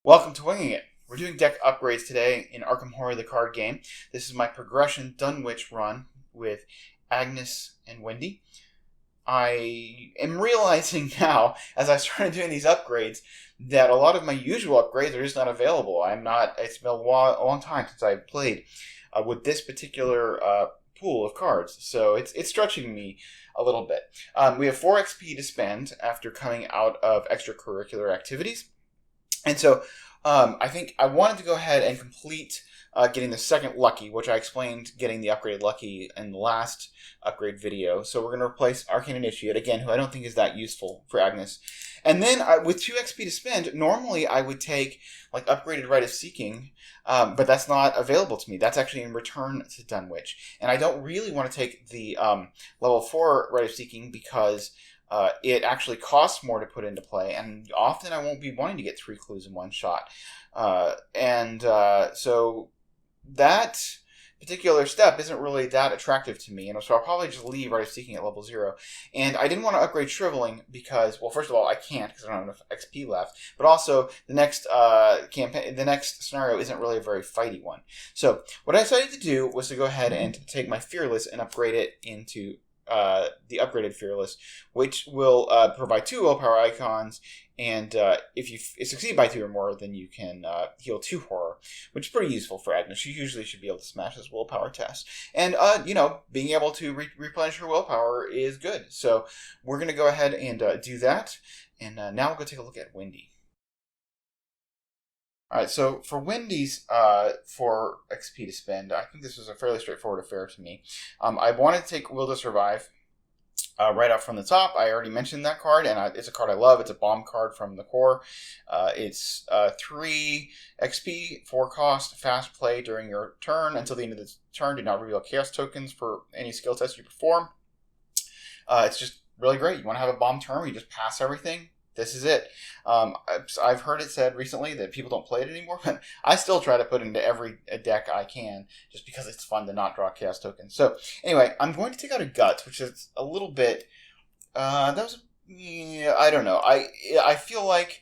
Welcome to Winging It. We're doing deck upgrades today in Arkham Horror, the card game. This is my progression Dunwich run with Agnes and Wendy. I am realizing now, as I started doing these upgrades, that a lot of my usual upgrades are just not available. It's been a long time since I've played with this particular pool of cards, so it's stretching me a little bit. We have 4 XP to spend after coming out of extracurricular activities. And so I think I wanted to go ahead and complete getting the second Lucky, which I explained getting the upgraded Lucky in the last upgrade video. So we're going to replace Arcane Initiate, again, who I don't think is that useful for Agnes. And then with 2 XP to spend, normally I would take like upgraded Rite of Seeking, but that's not available to me. That's actually in Return to Dunwich. And I don't really want to take the level 4 Rite of Seeking because it actually costs more to put into play, and often I won't be wanting to get 3 clues in one shot. So that particular step isn't really that attractive to me, and so I'll probably just leave Rite of Seeking at level 0. And I didn't want to upgrade Shriveling because, well, first of all, I can't because I don't have enough XP left, but also the next the next scenario isn't really a very fighty one. So what I decided to do was to go ahead and take my Fearless and upgrade it into the upgraded Fearless, which will provide 2 willpower icons, and if you succeed by 2 or more, then you can heal 2 horror, which is pretty useful for Agnes. She usually should be able to smash this willpower test. And, being able to replenish her willpower is good. So we're going to go ahead and do that, and now we'll go take a look at Wendy. Alright, so for Wendy's 4 XP to spend, I think this was a fairly straightforward affair to me. I wanted to take Will to Survive right off from the top. I already mentioned that card, and it's a card I love. It's a bomb card from the core. It's 3 XP, 4 cost, fast play during your turn. Until the end of the turn, do not reveal chaos tokens for any skill test you perform. It's just really great. You want to have a bomb turn where you just pass everything. This is it. I've heard it said recently that people don't play it anymore, but I still try to put it into every deck I can just because it's fun to not draw chaos tokens. So anyway, I'm going to take out a Guts, which is a little bit, I don't know. I feel like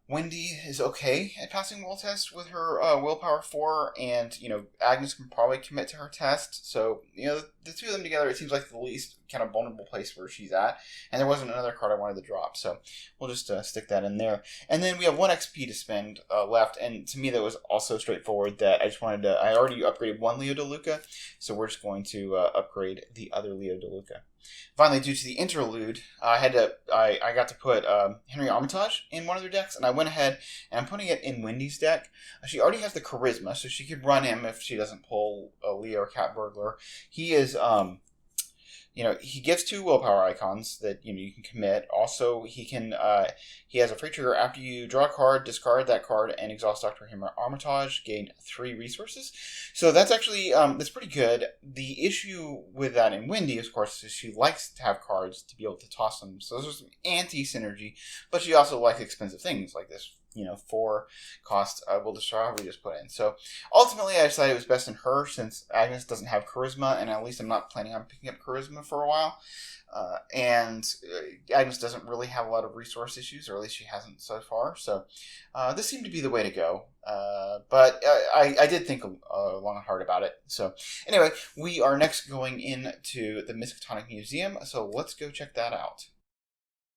Wendy is okay at passing will test with her willpower 4, and Agnes can probably commit to her test. So the two of them together, it seems like the least kind of vulnerable place where she's at. And there wasn't another card I wanted to drop, so we'll just stick that in there. And then we have 1 XP to spend left, and to me that was also straightforward. That I already upgraded 1 Leo DeLuca, so we're just going to upgrade the other Leo DeLuca. Finally, due to the interlude, I got to put Henry Armitage in one of their decks, and I went ahead and I'm putting it in Wendy's deck. She already has the charisma, so she could run him if she doesn't pull a Leo or Cat Burglar. He is, he gives 2 willpower icons that you can commit. Also, he has a free trigger after you draw a card, discard that card, and exhaust Dr. Henry Armitage, gain 3 resources. So that's actually that's pretty good. The issue with that in Wendy, of course, is she likes to have cards to be able to toss them. So there's some anti-synergy, but she also likes expensive things like this. 4 cost will destroy we just put in. So ultimately, I decided it was best in her since Agnes doesn't have charisma, and at least I'm not planning on picking up charisma for a while. And Agnes doesn't really have a lot of resource issues, or at least she hasn't so far. So this seemed to be the way to go. But I did think long and hard about it. So anyway, we are next going into the Miskatonic Museum. So let's go check that out.